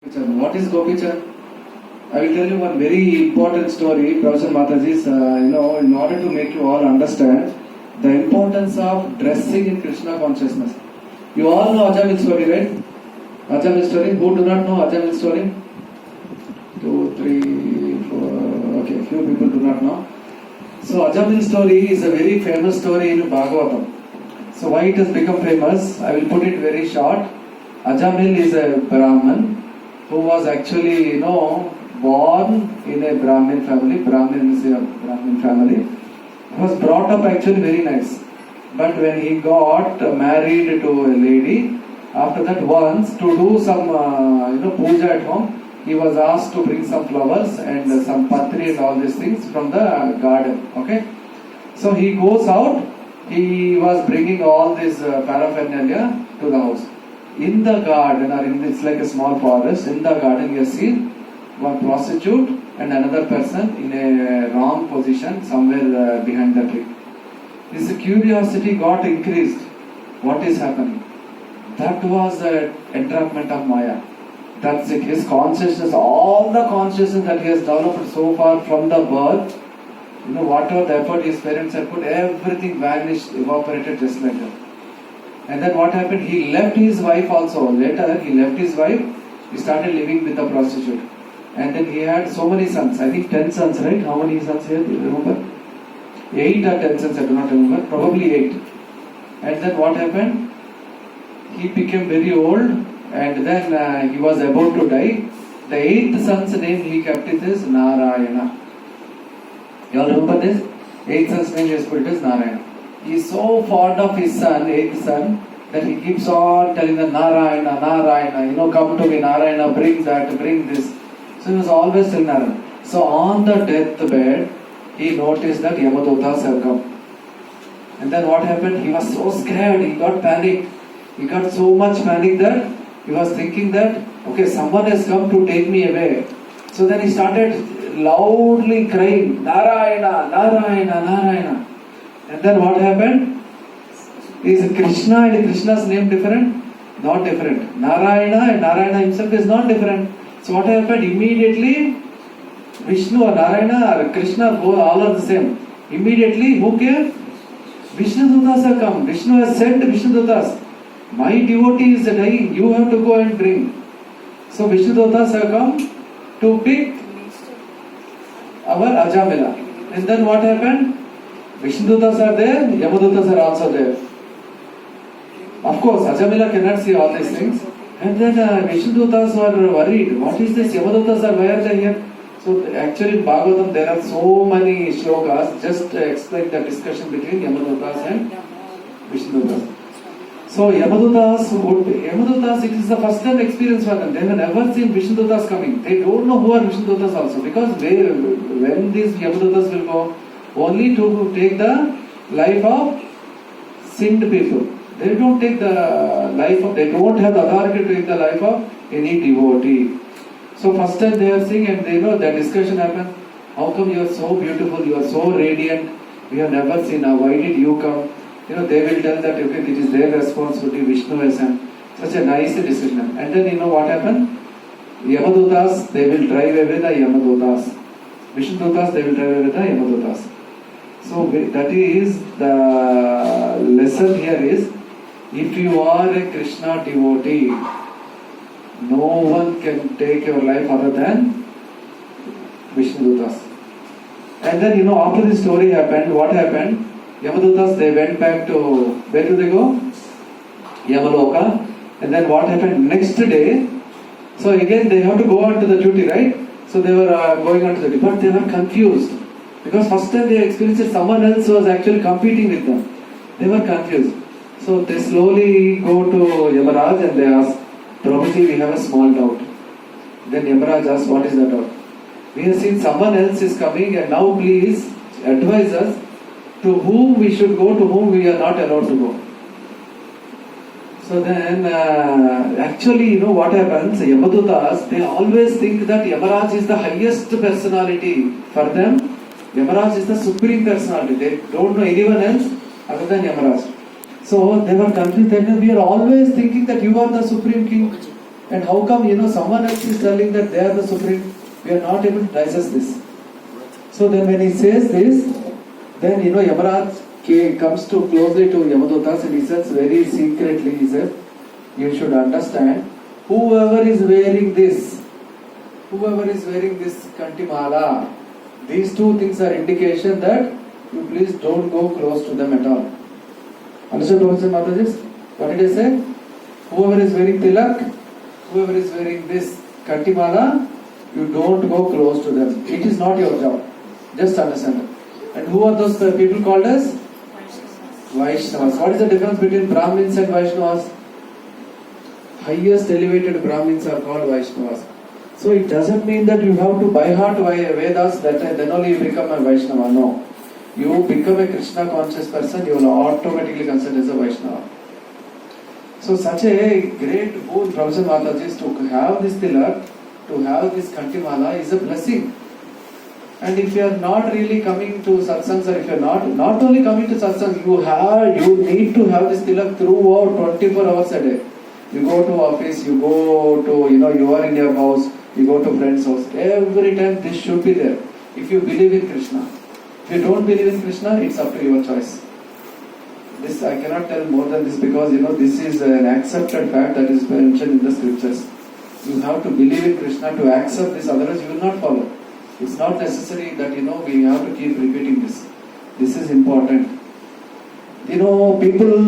What is Gopichand? I will tell you one very important story, Professor Mataji's, in order to make you all understand the importance of dressing in Krishna consciousness. You all know Ajamila story, right? Ajamila story. Who do not know Ajamila story? 2, 3, 4. Okay, few people do not know. So Ajamila story is a very famous story in Bhagavatam. So why it has become famous? I will put it very short. Ajamila is a Brahman who was actually, born in a Brahmin family. Brahmin is a Brahmin family. He was brought up actually very nice. But when he got married to a lady, after that once to do some, puja at home, he was asked to bring some flowers and some patri and all these things from the garden. Okay. So he goes out. He was bringing all this paraphernalia to the house. In the garden, or it's like a small forest, in the garden you see one prostitute and another person in a wrong position somewhere behind the tree. His curiosity got increased. What is happening? That was the entrapment of Maya. That's it. His consciousness, all the consciousness that he has developed so far from the birth, whatever the effort his parents had put, everything vanished, evaporated just like that. And then what happened? He left his wife also. Later, he left his wife. He started living with a prostitute. And then he had so many sons. I think 10 sons, right? How many sons here? Do you remember? 8 or 10 sons, I do not remember. Probably 8. And then what happened? He became very old. And then he was about to die. The 8th son's name he kept it as Narayana. You all remember this? 8th son's name he has put it as Narayana. He is so fond of his son, 8th son, that he keeps on telling them, Narayana, Narayana, come to me, Narayana, bring that, bring this. So he was always telling Narayana. So on the deathbed, he noticed that Yamadutas have come. And then what happened? He was so scared, he got panicked. He got so much panic that he was thinking that, okay, someone has come to take me away. So then he started loudly crying, Narayana, Narayana, Narayana. And then what happened? Is Krishna and Krishna's name different? Not different. Narayana and Narayana himself is not different. So what happened? Immediately, Vishnu or Narayana or Krishna, all are the same. Immediately, who came? Vishnu Dutas have come. Vishnu has sent Vishnu Dutas. My devotee is dying. You have to go and bring. So Vishnu Dutas have come to pick our Ajamila. And then what happened? Vishnudutas are there, Yamadutas are also there. Of course, Ajamila cannot see all these things. And then Vishnudutas were worried. What is this? Yamadutas are, why are they here? So actually in Bhagavatam there are so many shlokas just to explain the discussion between Yamadutas and Vishnudutas. So Yamadutas, it is the first time experience for them. They have never seen Vishnudutas coming. They don't know who are Vishnudutas also. Because when these Yamadutas will go, only to take the life of sinned people. They don't take the life of, they don't have the authority to take the life of any devotee. So first time they are seeing and they know that discussion happened. How come you are so beautiful, you are so radiant, we have never seen now, why did you come? They will tell that okay, it is their responsibility, Vishnu has sent. Such a nice discussion. And then what happened? Yamadutas, they will drive away the Yamadutas. Vishnudutas, they will drive away the Yamadutas. So that is the lesson here is, if you are a Krishna devotee, no one can take your life other than Vishnudutas. And then after this story happened, what happened? Yamadutas, they went back to, where do they go? Yamaloka. And then what happened next day? So again they have to go on to the duty, right? So they were going on to the duty, but they were confused. Because first time they experienced someone else was actually competing with them. They were confused. So they slowly go to Yamaraj and they ask, Prabhuji, we have a small doubt. Then Yamaraj asks, what is the doubt? We have seen someone else is coming and now please advise us to whom we should go, to whom we are not allowed to go. So then, actually, what happens? Yamadutas, they always think that Yamaraj is the highest personality. For them, Yamaraj is the supreme personality. They don't know anyone else other than Yamaraj. So they were confused. We are always thinking that you are the supreme king. And how come, someone else is telling that they are the supreme? We are not able to digest this. So then when he says this, then, Yamaraj comes to closely to Yamadutas and he says very secretly, he says, you should understand, whoever is wearing this Kantimala, these two things are indication that you please don't go close to them at all. Understood, Professor Mataji? What did I say? Whoever is wearing tilak, whoever is wearing this Kantimala, you don't go close to them. It is not your job. Just understand it. And who are those people called as? Vaishnavas. What is the difference between Brahmins and Vaishnavas? Highest elevated Brahmins are called Vaishnavas. So it doesn't mean that you have to by heart Vedas, that then only you become a Vaishnava. No. You become a Krishna conscious person, you will automatically considered as a Vaishnava. So such a great boon, Professor Mataji, to have this tilak, to have this Kantimala is a blessing. And if you are not really coming to satsangs, or if you are not only coming to satsangs, you need to have this tilak throughout 24 hours a day. You go to office, you go to, you are in your house, you go to friend's house. Every time this should be there. If you believe in Krishna. If you don't believe in Krishna, it's up to your choice. This I cannot tell more than this because, this is an accepted fact that is mentioned in the scriptures. You have to believe in Krishna to accept this, otherwise you will not follow. It's not necessary that, we have to keep repeating this. This is important. People